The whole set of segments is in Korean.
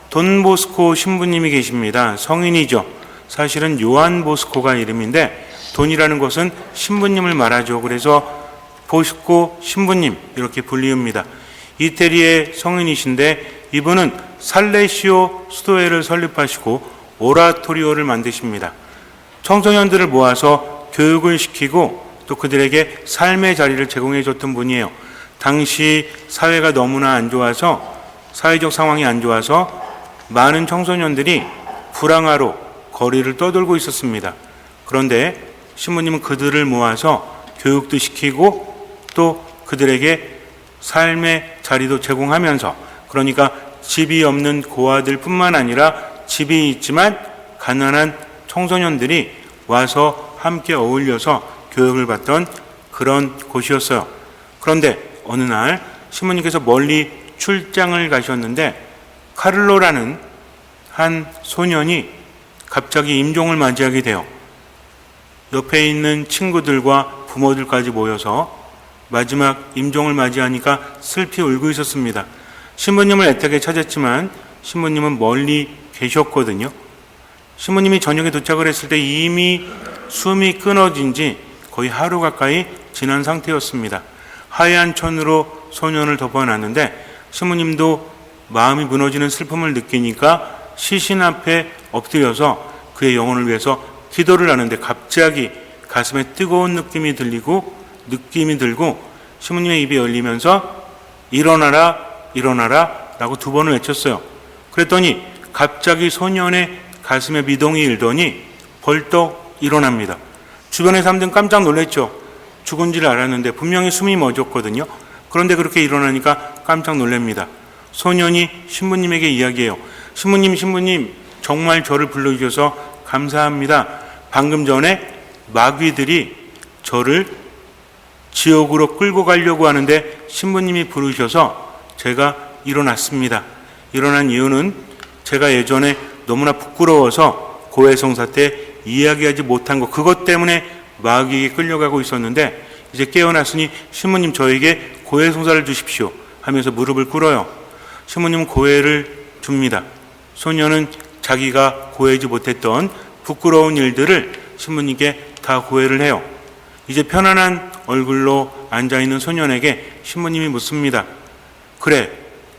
돈보스코 신부님이 계십니다. 성인이죠. 사실은 요한 보스코가 이름인데 돈이라는 것은 신부님을 말하죠. 그래서 보스코 신부님 이렇게 불리웁니다. 이태리의 성인이신데 이분은 살레시오 수도회를 설립하시고 오라토리오를 만드십니다. 청소년들을 모아서 교육을 시키고 또 그들에게 삶의 자리를 제공해 줬던 분이에요. 당시 사회가 너무나 안 좋아서, 사회적 상황이 안 좋아서 많은 청소년들이 불황하로 거리를 떠돌고 있었습니다. 그런데 신부님은 그들을 모아서 교육도 시키고 또 그들에게 삶의 자리도 제공하면서, 그러니까 집이 없는 고아들 뿐만 아니라 집이 있지만 가난한 청소년들이 와서 함께 어울려서 교육을 받던 그런 곳이었어요. 그런데 어느 날 신부님께서 멀리 출장을 가셨는데 카를로라는 한 소년이 갑자기 임종을 맞이하게 돼요. 옆에 있는 친구들과 부모들까지 모여서 마지막 임종을 맞이하니까 슬피 울고 있었습니다. 신부님을 애타게 찾았지만 신부님은 멀리 계셨거든요. 신부님이 저녁에 도착을 했을 때 이미 숨이 끊어진 지 거의 하루 가까이 지난 상태였습니다. 하얀 천으로 소년을 덮어놨는데 신부님도 마음이 무너지는 슬픔을 느끼니까 시신 앞에 엎드려서 그의 영혼을 위해서 기도를 하는데 갑자기 가슴에 뜨거운 느낌이 들고 신부님의 입이 열리면서 일어나라 일어나라 라고 2번을 외쳤어요. 그랬더니 갑자기 소년의 가슴에 미동이 일더니 벌떡 일어납니다. 주변의 사람들은 깜짝 놀랐죠. 죽은 줄 알았는데 분명히 숨이 멎었거든요. 그런데 그렇게 일어나니까 깜짝 놀랍니다. 소년이 신부님에게 이야기해요. 신부님, 정말 저를 불러주셔서 감사합니다. 방금 전에 마귀들이 저를 지옥으로 끌고 가려고 하는데 신부님이 부르셔서 제가 일어났습니다. 일어난 이유는 제가 예전에 너무나 부끄러워서 고해성사 때 이야기하지 못한 것, 그것 때문에 마귀에게 끌려가고 있었는데 이제 깨어났으니 신부님 저에게 고해성사를 주십시오 하면서 무릎을 꿇어요. 신부님은 고해를 줍니다. 소년은 자기가 고해하지 못했던 부끄러운 일들을 신부님께 다 고해를 해요. 이제 편안한 얼굴로 앉아있는 소년에게 신부님이 묻습니다. 그래,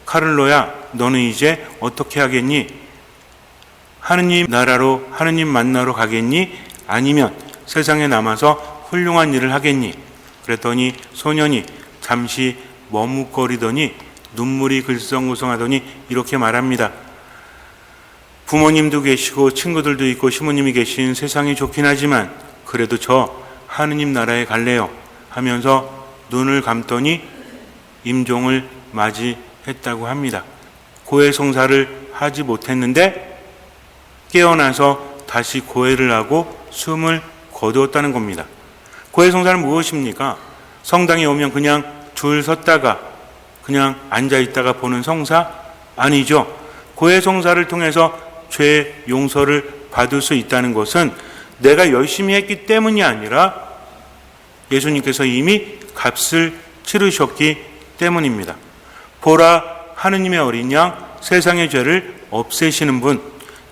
카를로야, 너는 이제 어떻게 하겠니? 하느님 나라로 하느님 만나러 가겠니? 아니면 세상에 남아서 훌륭한 일을 하겠니? 그랬더니 소년이 잠시 머뭇거리더니 눈물이 글썽글썽하더니 이렇게 말합니다. 부모님도 계시고 친구들도 있고 신부님이 계신 세상이 좋긴 하지만 그래도 저 하느님 나라에 갈래요 하면서 눈을 감더니 임종을 맞이했다고 합니다. 고해성사를 하지 못했는데 깨어나서 다시 고해를 하고 숨을 거두었다는 겁니다. 고해성사는 무엇입니까? 성당에 오면 그냥 줄 섰다가 그냥 앉아있다가 보는 성사? 아니죠. 고해성사를 통해서 죄 용서를 받을 수 있다는 것은 내가 열심히 했기 때문이 아니라 예수님께서 이미 값을 치르셨기 때문입니다. 보라, 하느님의 어린 양, 세상의 죄를 없애시는 분.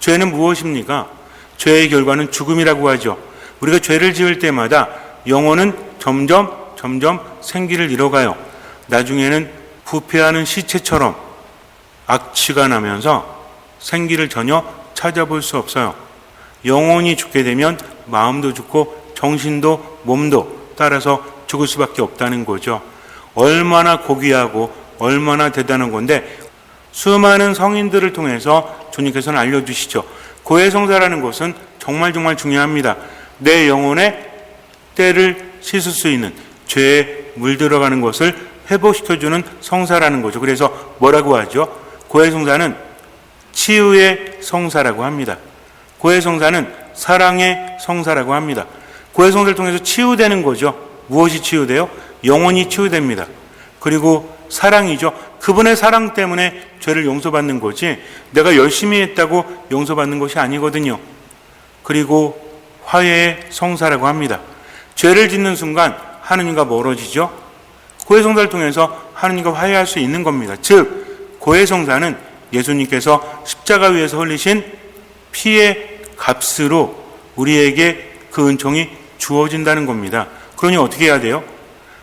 죄는 무엇입니까? 죄의 결과는 죽음이라고 하죠. 우리가 죄를 지을 때마다 영혼은 점점 생기를 잃어가요. 나중에는 부패하는 시체처럼 악취가 나면서 생기를 전혀 찾아볼 수 없어요. 영혼이 죽게 되면 마음도 죽고 정신도 몸도 따라서 죽을 수밖에 없다는 거죠. 얼마나 고귀하고 얼마나 대단한 건데 수많은 성인들을 통해서 주님께서는 알려주시죠. 고해성사라는 것은 정말 중요합니다. 내 영혼의 때를 씻을 수 있는 죄에 물들어가는 것을 회복시켜주는 성사라는 거죠. 그래서 뭐라고 하죠? 고해성사는 치유의 성사라고 합니다. 고해성사는 사랑의 성사라고 합니다. 고해성사를 통해서 치유되는 거죠. 무엇이 치유돼요? 영혼이 치유됩니다. 그리고 사랑이죠. 그분의 사랑 때문에 죄를 용서받는 거지 내가 열심히 했다고 용서받는 것이 아니거든요. 그리고 화해의 성사라고 합니다. 죄를 짓는 순간 하느님과 멀어지죠. 고해성사를 통해서 하느님과 화해할 수 있는 겁니다. 즉 고해성사는 예수님께서 십자가 위에서 흘리신 피의 값으로 우리에게 그 은총이 주어진다는 겁니다. 그러니 어떻게 해야 돼요?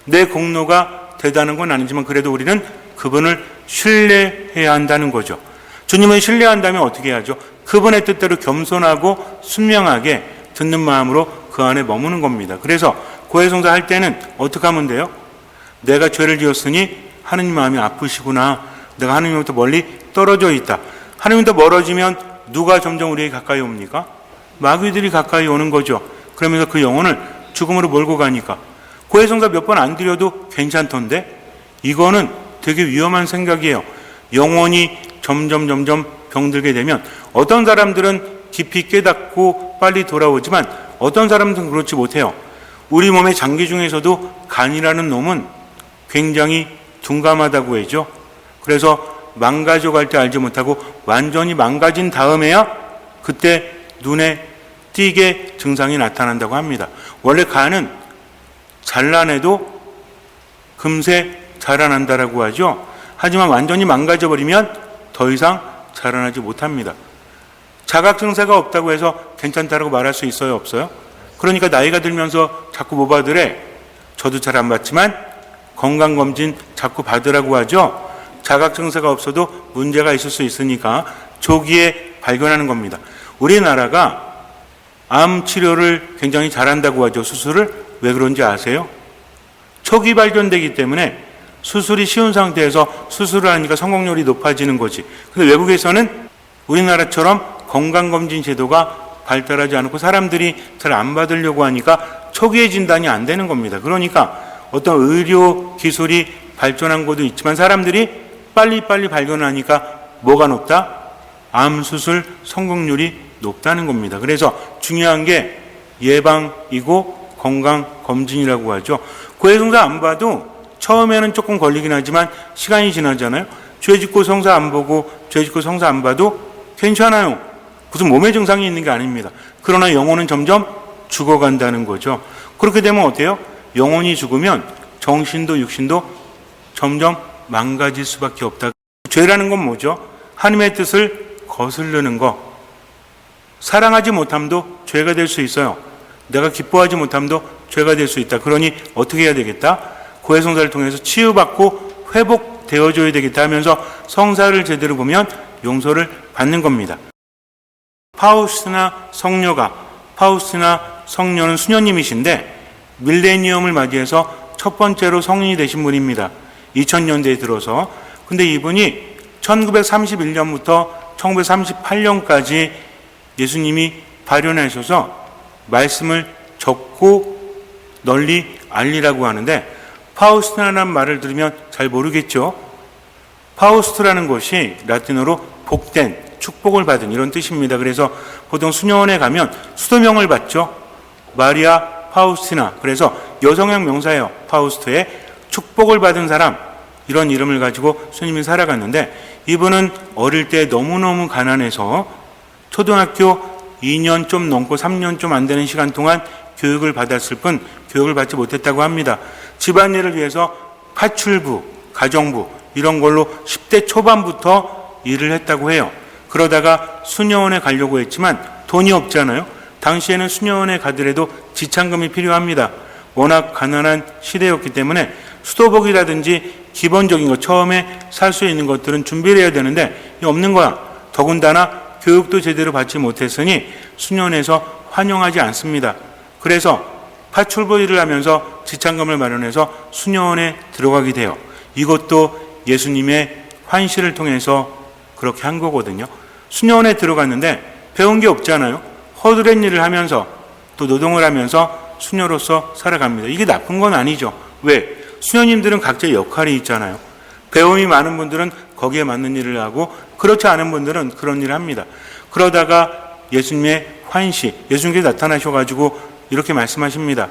내 공로가 대단한 건 아니지만 그래도 우리는 그분을 신뢰해야 한다는 거죠. 주님을 신뢰한다면 어떻게 해야죠? 그분의 뜻대로 겸손하고 순명하게 듣는 마음으로 그 안에 머무는 겁니다. 그래서 고해성사 할 때는 어떻게 하면 돼요? 내가 죄를 지었으니 하느님 마음이 아프시구나. 내가 하느님부터 멀리 떨어져 있다. 하느님부터 멀어지면 누가 점점 우리에게 가까이 옵니까? 마귀들이 가까이 오는 거죠. 그러면서 그 영혼을 죽음으로 몰고 가니까 고해성사 몇 번 안 드려도 괜찮던데 이거는 되게 위험한 생각이에요. 영혼이 점점 병들게 되면 어떤 사람들은 깊이 깨닫고 빨리 돌아오지만 어떤 사람들은 그렇지 못해요. 우리 몸의 장기 중에서도 간이라는 놈은 굉장히 둔감하다고 해죠. 그래서 망가져 갈 때 알지 못하고 완전히 망가진 다음에야 그때 눈에 띄게 증상이 나타난다고 합니다. 원래 간은 잘라내도 금세 자라난다라고 하죠. 하지만 완전히 망가져 버리면 더 이상 자라나지 못합니다. 자각 증세가 없다고 해서 괜찮다라고 말할 수 있어요, 없어요? 그러니까 나이가 들면서 자꾸 뭐 받으래? 저도 잘 안 받지만 건강검진 자꾸 받으라고 하죠. 자각 증세가 없어도 문제가 있을 수 있으니까 조기에 발견하는 겁니다. 우리나라가 암 치료를 굉장히 잘한다고 하죠. 수술을. 왜 그런지 아세요? 초기 발견되기 때문에 수술이 쉬운 상태에서 수술을 하니까 성공률이 높아지는 거지. 근데 외국에서는 우리나라처럼 건강검진 제도가 발달하지 않고 사람들이 잘 안 받으려고 하니까 초기에 진단이 안 되는 겁니다. 그러니까 어떤 의료 기술이 발전한 것도 있지만 사람들이 빨리빨리 발견하니까 뭐가 높다? 암 수술 성공률이 높다는 겁니다. 그래서 중요한 게 예방이고 건강검진이라고 하죠. 고해성사 안 봐도 처음에는 조금 걸리긴 하지만 시간이 지나잖아요. 죄 짓고 성사 안 보고 죄 짓고 성사 안 봐도 괜찮아요. 무슨 몸에 증상이 있는 게 아닙니다. 그러나 영혼은 점점 죽어간다는 거죠. 그렇게 되면 어때요? 영혼이 죽으면 정신도 육신도 점점 망가질 수밖에 없다. 죄라는 건 뭐죠? 하나님의 뜻을 거스르는 거. 사랑하지 못함도 죄가 될 수 있어요. 내가 기뻐하지 못함도 죄가 될 수 있다. 그러니 어떻게 해야 되겠다? 고해성사를 통해서 치유받고 회복되어줘야 되겠다 하면서 성사를 제대로 보면 용서를 받는 겁니다. 파우스티나 성녀는 수녀님이신데 밀레니엄을 맞이해서 첫 번째로 성인이 되신 분입니다. 2000년대에 들어서. 근데 이분이 1931년부터 1938년까지 예수님이 발현하셔서 말씀을 적고 널리 알리라고 하는데 파우스트라는 말을 들으면 잘 모르겠죠. 파우스트라는 것이 라틴어로 복된, 축복을 받은 이런 뜻입니다. 그래서 보통 수녀원에 가면 수도명을 받죠. 마리아 파우스티나. 그래서 여성형 명사예요. 파우스트의 축복을 받은 사람, 이런 이름을 가지고 수님이 살아갔는데 이분은 어릴 때 너무너무 가난해서 초등학교 2년 좀 넘고 3년 좀 안 되는 시간 동안 교육을 받았을 뿐 교육을 받지 못했다고 합니다. 집안일을 위해서 파출부, 가정부 이런 걸로 10대 초반부터 일을 했다고 해요. 그러다가 수녀원에 가려고 했지만 돈이 없잖아요. 당시에는 수녀원에 가더라도 지참금이 필요합니다. 워낙 가난한 시대였기 때문에 수도복이라든지 기본적인 거 처음에 살 수 있는 것들은 준비를 해야 되는데 없는 거야. 더군다나 교육도 제대로 받지 못했으니 수녀원에서 환영하지 않습니다. 그래서 파출부 일을 하면서 지참금을 마련해서 수녀원에 들어가게 돼요. 이것도 예수님의 환시를 통해서 그렇게 한 거거든요. 수녀원에 들어갔는데 배운 게 없잖아요. 허드렛 일을 하면서 또 노동을 하면서 수녀로서 살아갑니다. 이게 나쁜 건 아니죠. 왜? 수녀님들은 각자의 역할이 있잖아요. 배움이 많은 분들은 거기에 맞는 일을 하고 그렇지 않은 분들은 그런 일을 합니다. 그러다가 예수님의 환시, 예수님께서 나타나셔가지고 이렇게 말씀하십니다.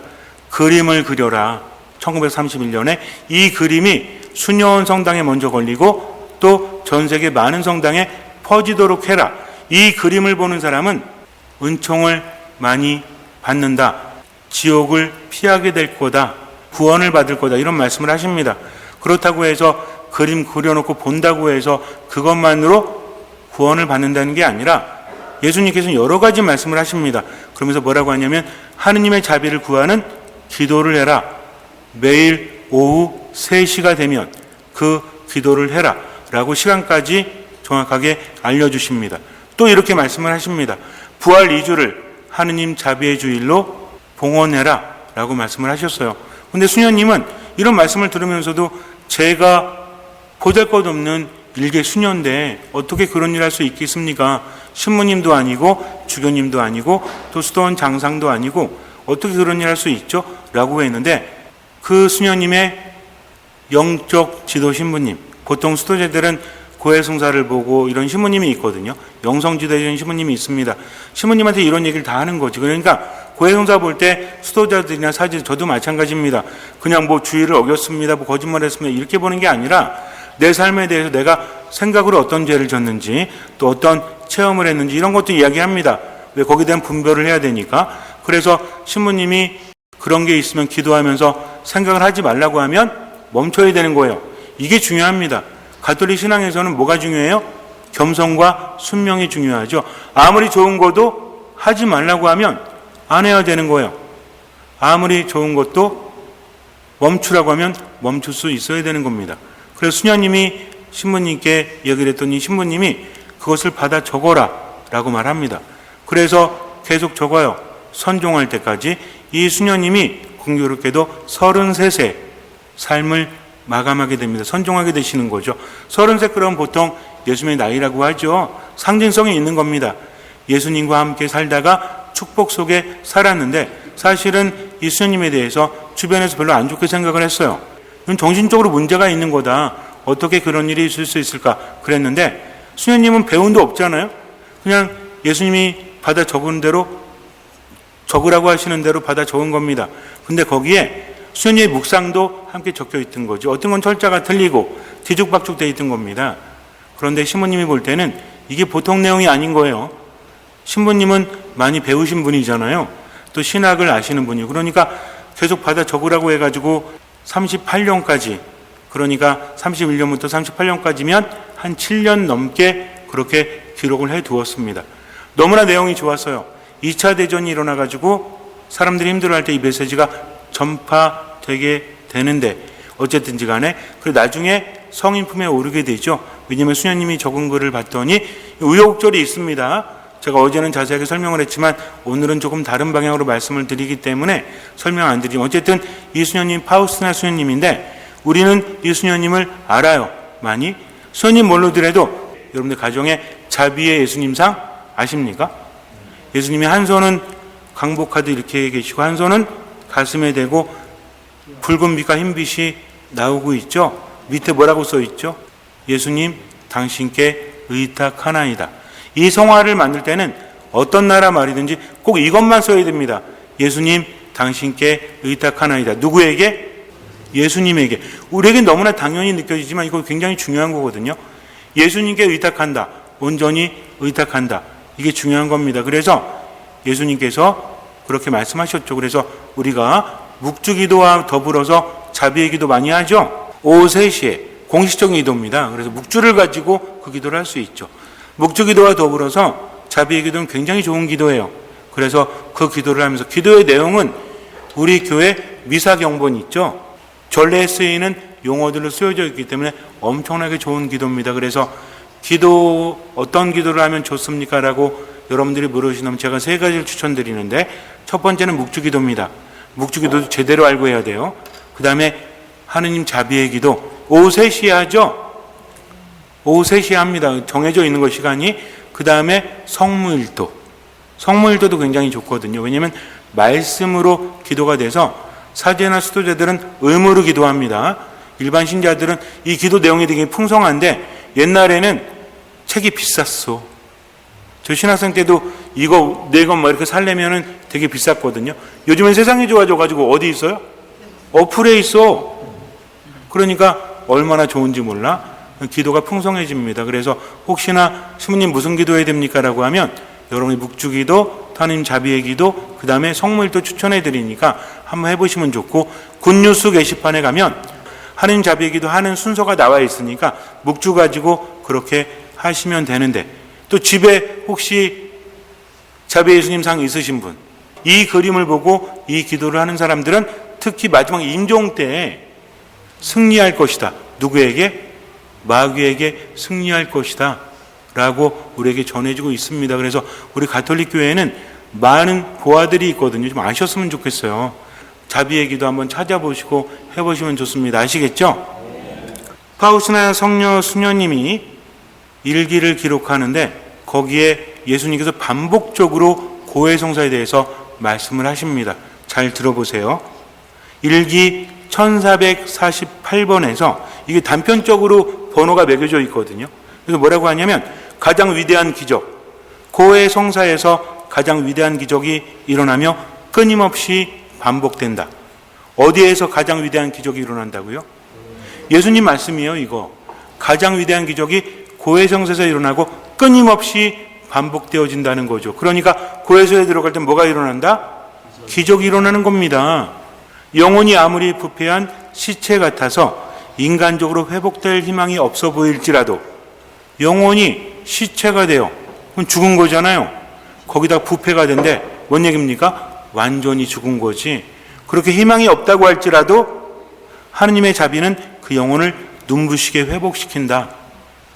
그림을 그려라. 1931년에 이 그림이 수녀원 성당에 먼저 걸리고 또 전 세계 많은 성당에 퍼지도록 해라. 이 그림을 보는 사람은 은총을 많이 받는다. 지옥을 피하게 될 거다. 구원을 받을 거다. 이런 말씀을 하십니다. 그렇다고 해서 그림 그려놓고 본다고 해서 그것만으로 구원을 받는다는 게 아니라 예수님께서는 여러 가지 말씀을 하십니다. 그러면서 뭐라고 하냐면 하느님의 자비를 구하는 기도를 해라. 매일 오후 3시가 되면 그 기도를 해라 라고 시간까지 정확하게 알려주십니다. 또 이렇게 말씀을 하십니다. 부활 2주를 하느님 자비의 주일로 봉헌해라 라고 말씀을 하셨어요. 근데 수녀님은 이런 말씀을 들으면서도 제가 보잘것없는 일개 수녀인데 어떻게 그런 일 할 수 있겠습니까? 신부님도 아니고 주교님도 아니고 또 수도원 장상도 아니고 어떻게 그런 일 할 수 있죠? 라고 했는데 그 수녀님의 영적 지도 신부님, 보통 수도자들은 고해성사를 보고 이런 신부님이 있거든요. 영성지도에 신부님이 있습니다. 신부님한테 이런 얘기를 다 하는 거지. 그러니까 고해성사 볼 때 수도자들이나 사제, 저도 마찬가지입니다. 그냥 뭐 주의를 어겼습니다, 뭐 거짓말했습니다 이렇게 보는 게 아니라 내 삶에 대해서 내가 생각으로 어떤 죄를 졌는지 또 어떤 체험을 했는지 이런 것도 이야기합니다. 왜 거기에 대한 분별을 해야 되니까. 그래서 신부님이 그런 게 있으면 기도하면서 생각을 하지 말라고 하면 멈춰야 되는 거예요. 이게 중요합니다. 가톨릭 신앙에서는 뭐가 중요해요? 겸손과 순명이 중요하죠. 아무리 좋은 것도 하지 말라고 하면 안 해야 되는 거예요. 아무리 좋은 것도 멈추라고 하면 멈출 수 있어야 되는 겁니다. 그래서 수녀님이 신부님께 얘기를 했더니 신부님이 그것을 받아 적어라 라고 말합니다. 그래서 계속 적어요. 선종할 때까지. 이 수녀님이 공교롭게도 33세 삶을 마감하게 됩니다. 선종하게 되시는 거죠. 33 그러면 보통 예수님의 나이라고 하죠. 상징성이 있는 겁니다. 예수님과 함께 살다가 축복 속에 살았는데 사실은 이 수녀님에 대해서 주변에서 별로 안 좋게 생각을 했어요. 이건 정신적으로 문제가 있는 거다. 어떻게 그런 일이 있을 수 있을까 그랬는데 수녀님은 배운도 없잖아요. 그냥 예수님이 받아 적은 대로 적으라고 하시는 대로 받아 적은 겁니다. 근데 거기에 수녀님의 묵상도 함께 적혀 있던 거죠. 어떤 건 철자가 틀리고 뒤죽박죽 돼 있던 겁니다. 그런데 신부님이 볼 때는 이게 보통 내용이 아닌 거예요. 신부님은 많이 배우신 분이잖아요. 또 신학을 아시는 분이고 그러니까 계속 받아 적으라고 해가지고 38년까지 그러니까 31년부터 38년까지면 한 7년 넘게 그렇게 기록을 해 두었습니다. 너무나 내용이 좋았어요. 2차 대전이 일어나가지고 사람들이 힘들어할 때 이 메시지가 전파되게 되는데 어쨌든지 간에 그 나중에 성인 품에 오르게 되죠. 왜냐하면 수녀님이 적은 글을 봤더니 우여곡절이 있습니다. 제가 어제는 자세하게 설명을 했지만 오늘은 조금 다른 방향으로 말씀을 드리기 때문에 설명 안 드리면 어쨌든 이 수녀님 파우스티나 수녀님인데 우리는 이 수녀님을 알아요. 많이. 수녀님 모르더라도 여러분들 가정에 자비의 예수님상 아십니까? 예수님이 한 손은 강복하듯 이렇게 계시고 한 손은 가슴에 대고 붉은 빛과 흰 빛이 나오고 있죠. 밑에 뭐라고 써 있죠? 예수님 당신께 의탁하나이다. 이 성화를 만들 때는 어떤 나라 말이든지 꼭 이것만 써야 됩니다. 예수님 당신께 의탁하나이다. 누구에게? 예수님에게. 우리에게 너무나 당연히 느껴지지만 이거 굉장히 중요한 거거든요. 예수님께 의탁한다. 온전히 의탁한다. 이게 중요한 겁니다. 그래서 예수님께서 그렇게 말씀하셨죠. 그래서 우리가 묵주기도와 더불어서 자비의 기도 많이 하죠. 오후 3시에 공식적인 기도입니다. 그래서 묵주를 가지고 그 기도를 할 수 있죠. 묵주기도와 더불어서 자비의 기도는 굉장히 좋은 기도예요. 그래서 그 기도를 하면서 기도의 내용은 우리 교회 미사경본이 있죠. 전례에 쓰이는 용어들로 쓰여져 있기 때문에 엄청나게 좋은 기도입니다. 그래서 기도 어떤 기도를 하면 좋습니까? 라고 여러분들이 물으시면 제가 3가지를 추천드리는데 첫 번째는 묵주기도입니다. 묵주기도도 제대로 알고 해야 돼요. 그 다음에 하느님 자비의 기도 오후 3시에 하죠. 오후 3시에 합니다. 정해져 있는 거 시간이. 그 다음에 성무일도. 성무일도도 굉장히 좋거든요. 왜냐하면 말씀으로 기도가 돼서 사제나 수도자들은 의무로 기도합니다. 일반 신자들은 이 기도 내용이 되게 풍성한데 옛날에는 책이 비쌌어. 저 신학생 때도 이거 4권 뭐 이렇게 살려면은 되게 비쌌거든요. 요즘엔 세상이 좋아져가지고 어디 있어요? 어플에 있어. 그러니까 얼마나 좋은지 몰라. 기도가 풍성해집니다. 그래서 혹시나 신부님 무슨 기도해야 됩니까? 라고 하면 여러분이 묵주기도, 하느님 자비의 기도, 그 다음에 성무일도 추천해 드리니까 한번 해보시면 좋고 굿뉴스 게시판에 가면 하느님 자비의 기도 하는 순서가 나와 있으니까 묵주 가지고 그렇게 하시면 되는데 또 집에 혹시 자비 예수님 상 있으신 분, 이 그림을 보고 이 기도를 하는 사람들은 특히 마지막 임종 때에 승리할 것이다. 누구에게? 마귀에게 승리할 것이다 라고 우리에게 전해지고 있습니다. 그래서 우리 가톨릭 교회에는 많은 보아들이 있거든요. 좀 아셨으면 좋겠어요. 자비의 기도 한번 찾아보시고 해보시면 좋습니다. 아시겠죠? 파우스나 성녀 수녀님이 일기를 기록하는데 거기에 예수님께서 반복적으로 고해성사에 대해서 말씀을 하십니다. 잘 들어보세요. 일기 1448번에서 이게 단편적으로 번호가 매겨져 있거든요. 그래서 뭐라고 하냐면 가장 위대한 기적, 고해성사에서 가장 위대한 기적이 일어나며 끊임없이 반복된다. 어디에서 가장 위대한 기적이 일어난다고요? 예수님 말씀이에요. 이거 가장 위대한 기적이 고해성사에서 일어나고 끊임없이 반복되어진다는 거죠. 그러니까 고해성사에 들어갈 때 뭐가 일어난다? 기적이 일어나는 겁니다. 영혼이 아무리 부패한 시체 같아서 인간적으로 회복될 희망이 없어 보일지라도 영혼이 시체가 돼요. 그럼 죽은 거잖아요. 거기다 부패가 된대. 뭔 얘기입니까? 완전히 죽은 거지. 그렇게 희망이 없다고 할지라도 하느님의 자비는 그 영혼을 눈부시게 회복시킨다.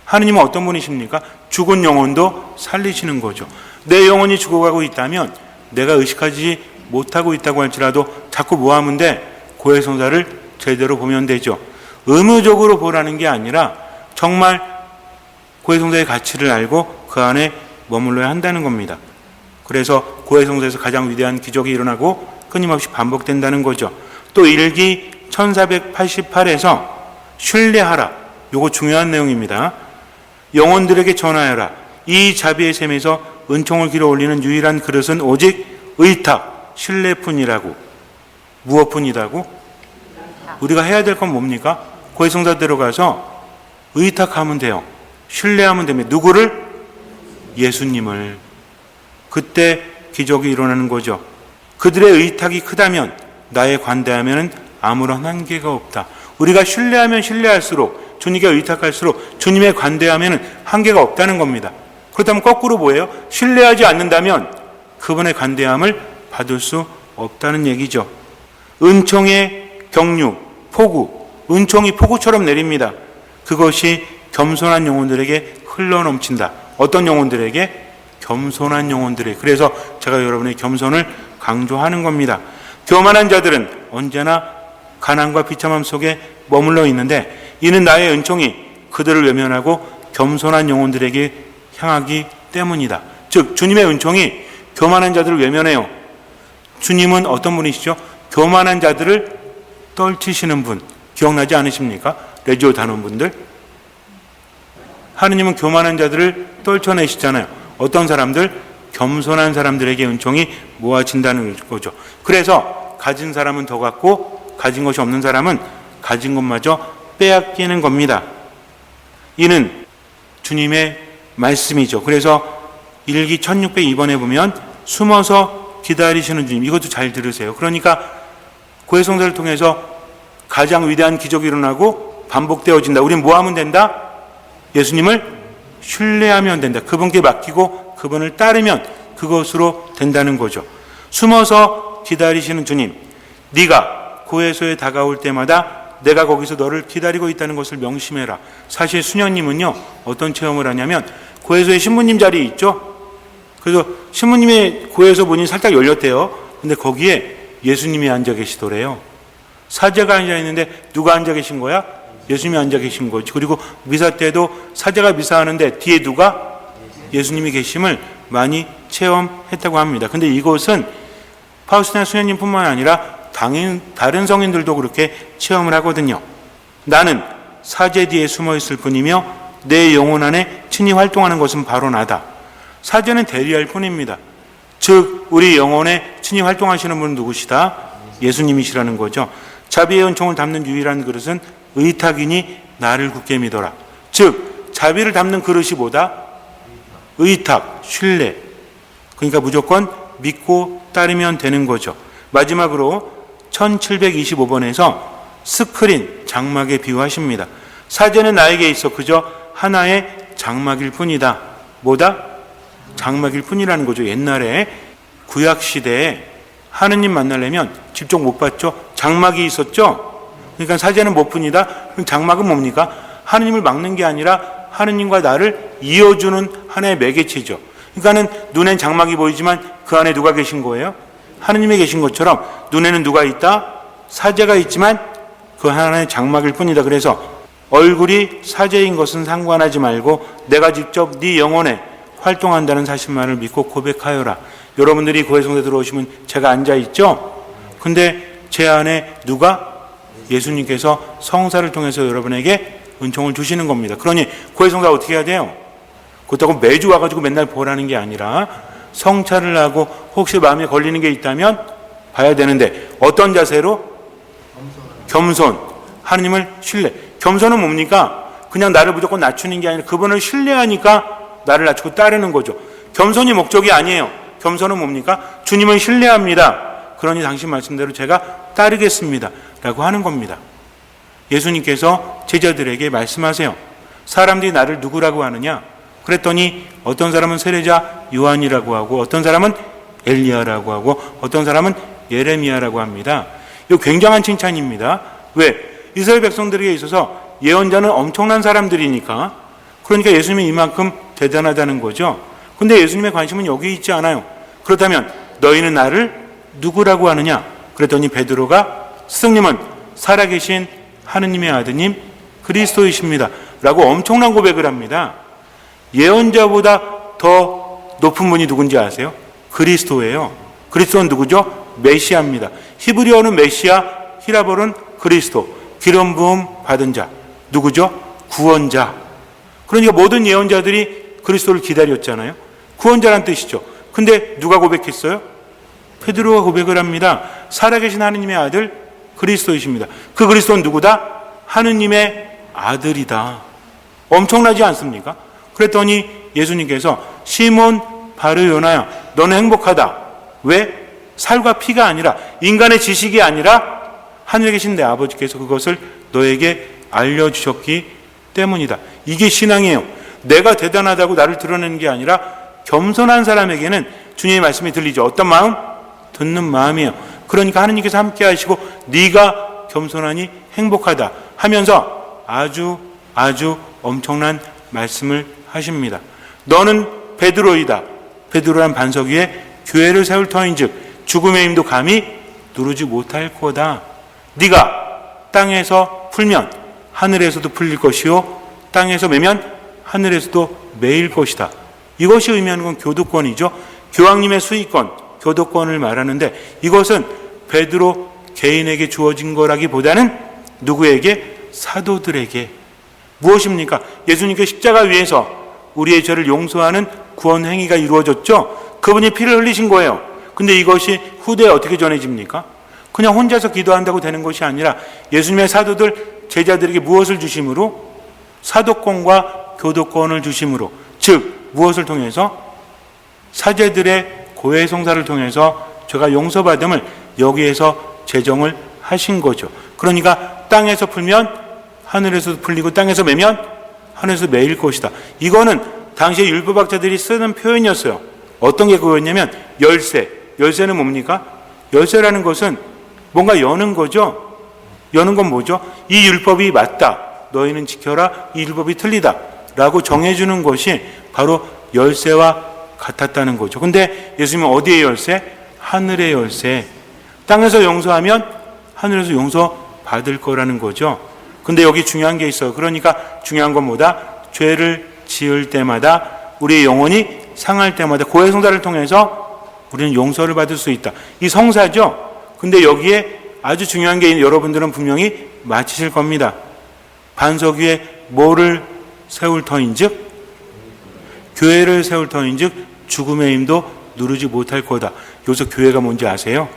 하느님은 어떤 분이십니까? 죽은 영혼도 살리시는 거죠. 내 영혼이 죽어가고 있다면 내가 의식하지 못하고 있다고 할지라도 자꾸 뭐하면 돼? 고해성사를 제대로 보면 되죠. 의무적으로 보라는 게 아니라 정말 고해성사의 가치를 알고 그 안에 머물러야 한다는 겁니다. 그래서 고해성사에서 가장 위대한 기적이 일어나고 끊임없이 반복된다는 거죠. 또 일기 1488에서 신뢰하라. 이거 중요한 내용입니다. 영혼들에게 전하여라. 이 자비의 셈에서 은총을 길어 올리는 유일한 그릇은 오직 의탁, 신뢰뿐이라고. 무엇뿐이라고? 우리가 해야 될 건 뭡니까? 고해성사대로 가서 의탁하면 돼요. 신뢰하면 됩니다. 누구를? 예수님을. 그때 기적이 일어나는 거죠. 그들의 의탁이 크다면 나의 관대하면 아무런 한계가 없다. 우리가 신뢰하면 신뢰할수록 주님께 의탁할수록 주님의 관대하면 한계가 없다는 겁니다. 그렇다면 거꾸로 뭐예요? 신뢰하지 않는다면 그분의 관대함을 받을 수 없다는 얘기죠. 은총의 경류, 폭우, 은총이 폭우처럼 내립니다. 그것이 겸손한 영혼들에게 흘러넘친다. 어떤 영혼들에게? 겸손한 영혼들에게. 그래서 제가 여러분의 겸손을 강조하는 겁니다. 교만한 자들은 언제나 가난과 비참함 속에 머물러 있는데 이는 나의 은총이 그들을 외면하고 겸손한 영혼들에게 향하기 때문이다. 즉 주님의 은총이 교만한 자들을 외면해요. 주님은 어떤 분이시죠? 교만한 자들을 떨치시는 분. 기억나지 않으십니까? 레지오 단원분들. 하느님은 교만한 자들을 떨쳐내시잖아요. 어떤 사람들? 겸손한 사람들에게 은총이 모아진다는 거죠. 그래서 가진 사람은 더 갖고 가진 것이 없는 사람은 가진 것마저 빼앗기는 겁니다. 이는 주님의 말씀이죠. 그래서 일기 1602번에 보면 숨어서 기다리시는 주님, 이것도 잘 들으세요. 그러니까 고해성사를 통해서 가장 위대한 기적이 일어나고 반복되어진다. 우리는 뭐 하면 된다? 예수님을 신뢰하면 된다. 그분께 맡기고 그분을 따르면 그것으로 된다는 거죠. 숨어서 기다리시는 주님, 네가 고해소에 다가올 때마다 내가 거기서 너를 기다리고 있다는 것을 명심해라. 사실 수녀님은요, 어떤 체험을 하냐면 고해소에 신부님 자리 있죠? 그래서 신부님의 고해소 문이 살짝 열렸대요. 근데 거기에 예수님이 앉아 계시더래요. 사제가 앉아 있는데 누가 앉아 계신 거야? 예수님이 앉아 계신 거지. 그리고 미사 때도 사제가 미사하는데 뒤에 누가? 예수님이 계심을 많이 체험했다고 합니다. 근데 이것은 파우스티나 수녀님뿐만 아니라 다른 성인들도 그렇게 체험을 하거든요. 나는 사제 뒤에 숨어 있을 뿐이며 내 영혼 안에 친히 활동하는 것은 바로 나다. 사제는 대리할 뿐입니다. 즉 우리 영혼에 친히 활동하시는 분은 누구시다? 예수님이시라는 거죠. 자비의 은총을 담는 유일한 그릇은 의탁이니 나를 굳게 믿어라. 즉 자비를 담는 그릇이 뭐다? 의탁, 신뢰. 그러니까 무조건 믿고 따르면 되는 거죠. 마지막으로 1725번에서 스크린, 장막에 비유하십니다. 사제는 나에게 있어 그저 하나의 장막일 뿐이다. 뭐다? 장막일 뿐이라는 거죠. 옛날에 구약시대에 하느님 만나려면 직접 못 봤죠. 장막이 있었죠. 그러니까 사제는 못 뿐이다. 그럼 장막은 뭡니까? 하느님을 막는 게 아니라 하느님과 나를 이어주는 하나의 매개체죠. 그러니까는 눈엔 장막이 보이지만 그 안에 누가 계신 거예요? 하느님이 계신 것처럼 눈에는 누가 있다? 사제가 있지만 그 하나의 장막일 뿐이다. 그래서 얼굴이 사제인 것은 상관하지 말고 내가 직접 네 영혼에 활동한다는 사실만을 믿고 고백하여라. 여러분들이 고해성대 들어오시면 제가 앉아있죠? 근데 제 안에 누가? 예수님께서 성사를 통해서 여러분에게 은총을 주시는 겁니다. 그러니 고해성사 어떻게 해야 돼요? 그렇다고 매주 와가지고 맨날 보라는 게 아니라 성찰을 하고 혹시 마음에 걸리는 게 있다면 봐야 되는데 어떤 자세로? 겸손. 하느님을 신뢰. 겸손은 뭡니까? 그냥 나를 무조건 낮추는 게 아니라 그분을 신뢰하니까 나를 낮추고 따르는 거죠. 겸손이 목적이 아니에요. 겸손은 뭡니까? 주님을 신뢰합니다. 그러니 당신 말씀대로 제가 따르겠습니다. 라고 하는 겁니다. 예수님께서 제자들에게 말씀하세요. 사람들이 나를 누구라고 하느냐? 그랬더니 어떤 사람은 세례자 요한이라고 하고 어떤 사람은 엘리야라고 하고 어떤 사람은 예레미야라고 합니다. 이거 굉장한 칭찬입니다. 왜? 이스라엘 백성들에게 있어서 예언자는 엄청난 사람들이니까 그러니까 예수님이 이만큼 대단하다는 거죠. 근데 예수님의 관심은 여기 있지 않아요. 그렇다면 너희는 나를 누구라고 하느냐? 그랬더니 베드로가 스승님은 살아계신 하느님의 아드님 그리스도이십니다. 라고 엄청난 고백을 합니다. 예언자보다 더 높은 분이 누군지 아세요? 그리스도예요. 그리스도는 누구죠? 메시아입니다. 히브리어는 메시아, 히라볼은 그리스도. 기름 부음 받은 자. 누구죠? 구원자. 그러니까 모든 예언자들이 그리스도를 기다렸잖아요. 구원자란 뜻이죠. 근데 누가 고백했어요? 베드로가 고백을 합니다. 살아계신 하느님의 아들 그리스도이십니다. 그 그리스도는 누구다? 하느님의 아들이다. 엄청나지 않습니까? 그랬더니 예수님께서 시몬 바르요나야 너는 행복하다. 왜? 살과 피가 아니라 인간의 지식이 아니라 하늘에 계신 내 아버지께서 그것을 너에게 알려주셨기 때문이다. 이게 신앙이에요. 내가 대단하다고 나를 드러내는 게 아니라 겸손한 사람에게는 주님의 말씀이 들리죠. 어떤 마음? 듣는 마음이에요. 그러니까 하느님께서 함께 하시고 네가 겸손하니 행복하다 하면서 아주 엄청난 말씀을 하십니다. 너는 베드로이다. 베드로란 반석 위에 교회를 세울 터인즉 죽음의 힘도 감히 누르지 못할 거다. 네가 땅에서 풀면 하늘에서도 풀릴 것이요 땅에서 매면 하늘에서도 매일 것이다. 이것이 의미하는 건 교도권이죠. 교황님의 수의권, 교도권을 말하는데 이것은 베드로 개인에게 주어진 거라기보다는 누구에게? 사도들에게. 무엇입니까? 예수님께 십자가 위에서 우리의 죄를 용서하는 구원 행위가 이루어졌죠. 그분이 피를 흘리신 거예요. 근데 이것이 후대에 어떻게 전해집니까? 그냥 혼자서 기도한다고 되는 것이 아니라 예수님의 사도들 제자들에게 무엇을 주심으로? 사도권과 교도권을 주심으로. 즉 무엇을 통해서? 사제들의 고해성사를 통해서 죄가 용서받음을 여기에서 제정을 하신 거죠. 그러니까 땅에서 풀면 하늘에서도 풀리고 땅에서 매면 하늘에서 매일 것이다. 이거는 당시에 율법학자들이 쓰는 표현이었어요. 어떤 게 그거였냐면 열쇠. 열쇠는 뭡니까? 열쇠라는 것은 뭔가 여는 거죠. 여는 건 뭐죠? 이 율법이 맞다. 너희는 지켜라. 이 율법이 틀리다. 라고 정해주는 것이 바로 열쇠와 같았다는 거죠. 근데 예수님은 어디의 열쇠? 하늘의 열쇠. 땅에서 용서하면 하늘에서 용서받을 거라는 거죠. 근데 여기 중요한 게 있어요. 그러니까 중요한 건 뭐다? 죄를 지을 때마다 우리의 영혼이 상할 때마다 고해성사를 통해서 우리는 용서를 받을 수 있다. 이 성사죠. 근데 여기에 아주 중요한 게 여러분들은 분명히 맞히실 겁니다. 반석 위에 뭐를 세울 터인즉? 교회를 세울 터인즉 죽음의 힘도 누르지 못할 거다. 여기서 교회가 뭔지 아세요?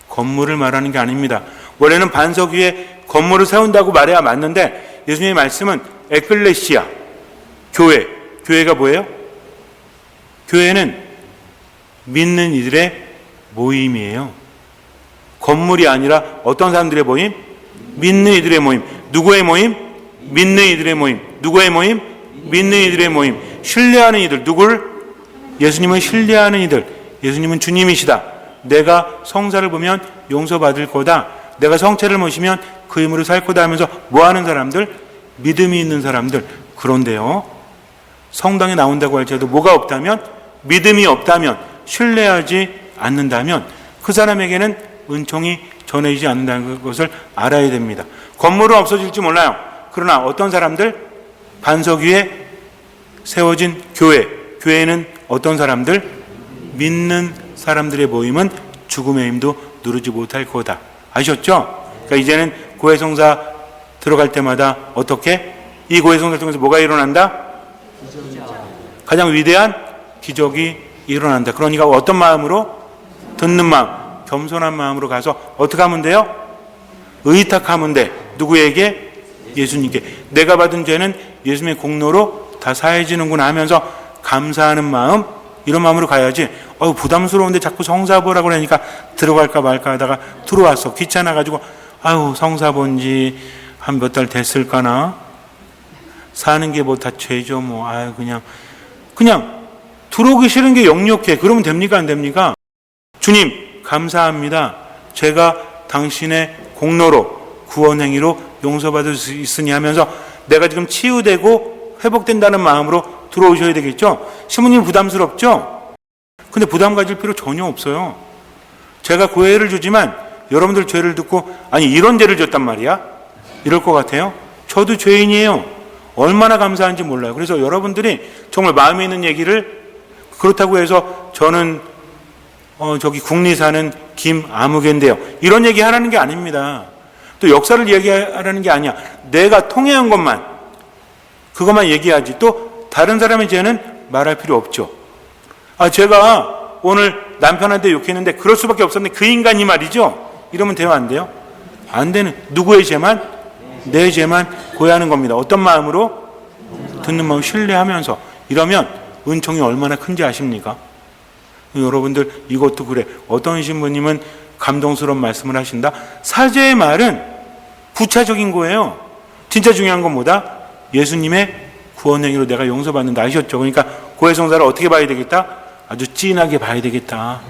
건물을 말하는 게 아닙니다. 원래는 반석 위에 건물을 세운다고 말해야 맞는데 예수님의 말씀은 에클레시아, 교회. 교회가 뭐예요? 교회는 믿는 이들의 모임이에요. 건물이 아니라 어떤 사람들의 모임? 믿는 이들의 모임. 누구의 모임? 믿는 이들의 모임. 누구의 모임? 믿는 이들의 모임. 신뢰하는 이들. 누굴? 예수님을 신뢰하는 이들, 예수님은 주님이시다. 내가 성사를 보면 용서받을 거다. 내가 성체를 모시면 그 힘으로 살 거다 하면서 뭐하는 사람들? 믿음이 있는 사람들. 그런데요, 성당에 나온다고 할지라도 뭐가 없다면, 믿음이 없다면, 신뢰하지 않는다면 그 사람에게는 은총이 전해지지 않는다는 것을 알아야 됩니다. 건물은 없어질지 몰라요. 그러나 어떤 사람들? 반석 위에 세워진 교회에는 어떤 사람들? 믿는 사람들의 모임은 죽음의 힘도 누르지 못할 거다. 아셨죠? 그러니까 이제는 고해성사 들어갈 때마다 어떻게? 이 고해성사를 통해서 뭐가 일어난다? 가장 위대한 기적이 일어난다. 그러니까 어떤 마음으로? 듣는 마음, 겸손한 마음으로 가서 어떻게 하면 돼요? 의탁하면 돼. 누구에게? 예수님께. 내가 받은 죄는 예수님의 공로로 다 사해지는구나 하면서 감사하는 마음, 이런 마음으로 가야지. 부담스러운데 자꾸 성사 보라고 그러니까 들어갈까 말까 하다가 들어왔어. 귀찮아가지고 성사 본 지 한 몇 달 됐을까나? 사는 게 뭐 다 죄죠 뭐. 그냥 들어오기 싫은 게 역력해. 그러면 됩니까 안 됩니까? 주님 감사합니다. 제가 당신의 공로로 구원행위로 용서받을 수 있으니 하면서 내가 지금 치유되고 회복된다는 마음으로 들어오셔야 되겠죠? 신부님 부담스럽죠? 근데 부담 가질 필요 전혀 없어요. 제가 고해를 주지만 여러분들 죄를 듣고 이런 죄를 졌단 말이야? 이럴 것 같아요? 저도 죄인이에요. 얼마나 감사한지 몰라요. 그래서 여러분들이 정말 마음에 있는 얘기를, 그렇다고 해서 저는 저기 국리 사는 김아무개인데요, 이런 얘기 하라는 게 아닙니다. 또 역사를 얘기하라는 게 아니야. 내가 통해한 것만, 그것만 얘기하지. 또 다른 사람의 죄는 말할 필요 없죠. 제가 오늘 남편한테 욕했는데 그럴 수밖에 없었는데 그 인간이 말이죠. 이러면 돼요 안 돼요? 안 되는. 누구의 죄만? 내 죄만 고해하는 겁니다. 어떤 마음으로? 듣는 마음, 신뢰하면서. 이러면 은총이 얼마나 큰지 아십니까? 여러분들 이것도 그래. 어떤 신부님은 감동스러운 말씀을 하신다. 사제의 말은 부차적인 거예요. 진짜 중요한 건 뭐다? 예수님의 구원행위로 내가 용서받는다. 아셨죠? 그러니까 고해성사를 어떻게 봐야 되겠다? 아주 진하게 봐야 되겠다.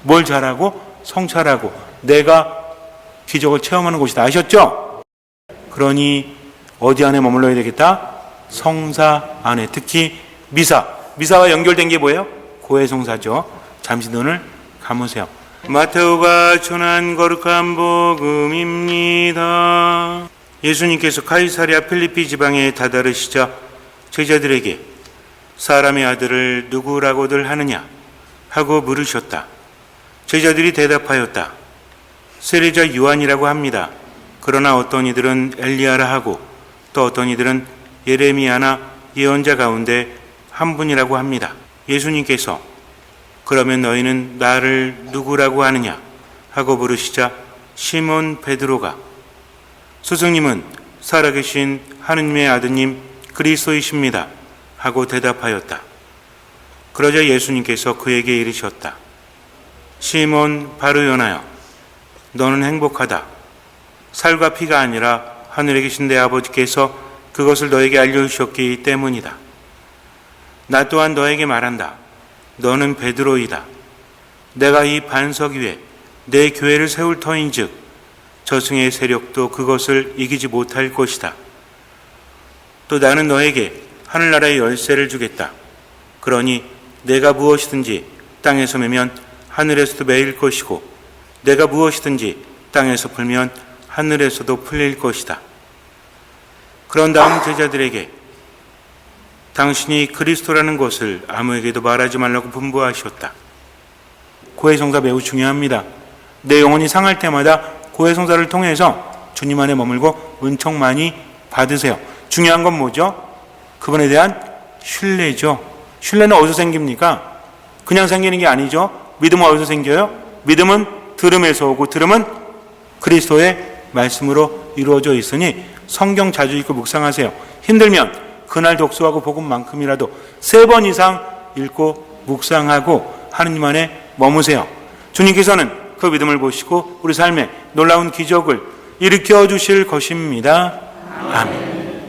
뭘 잘하고? 성찰하고 내가 기적을 체험하는 곳이다. 아셨죠? 그러니 어디 안에 머물러야 되겠다? 성사 안에. 특히 미사와 연결된 게 뭐예요? 고해성사죠. 잠시 눈을 감으세요. 마테오가 전한 거룩한 복음입니다. 예수님께서 카이사랴 필리피 지방에 다다르시자 제자들에게 사람의 아들을 누구라고들 하느냐 하고 물으셨다. 제자들이 대답하였다. 세례자 요한이라고 합니다. 그러나 어떤 이들은 엘리야라 하고 또 어떤 이들은 예레미야나 예언자 가운데 한 분이라고 합니다. 예수님께서 그러면 너희는 나를 누구라고 하느냐 하고 물으시자 시몬 베드로가 스승님은 살아계신 하느님의 아드님 그리스도이십니다 하고 대답하였다. 그러자 예수님께서 그에게 이르셨다. 시몬 바르요나여, 너는 행복하다. 살과 피가 아니라 하늘에 계신 내 아버지께서 그것을 너에게 알려주셨기 때문이다. 나 또한 너에게 말한다. 너는 베드로이다. 내가 이 반석 위에 내 교회를 세울 터인즉 저승의 세력도 그것을 이기지 못할 것이다. 또 나는 너에게 하늘나라의 열쇠를 주겠다. 그러니 내가 무엇이든지 땅에서 매면 하늘에서도 매일 것이고 내가 무엇이든지 땅에서 풀면 하늘에서도 풀릴 것이다. 그런 다음 제자들에게 당신이 그리스도라는 것을 아무에게도 말하지 말라고 분부하셨다. 고해성사 매우 중요합니다. 내 영혼이 상할 때마다 고해성사를 통해서 주님 안에 머물고 은총 많이 받으세요. 중요한 건 뭐죠? 그분에 대한 신뢰죠. 신뢰는 어디서 생깁니까? 그냥 생기는 게 아니죠. 믿음은 어디서 생겨요? 믿음은 들음에서 오고 들음은 그리스도의 말씀으로 이루어져 있으니 성경 자주 읽고 묵상하세요. 힘들면 그날 독서하고 복음만큼이라도 3번 이상 읽고 묵상하고 하느님 안에 머무세요. 주님께서는 그 믿음을 보시고 우리 삶에 놀라운 기적을 일으켜 주실 것입니다. 아멘.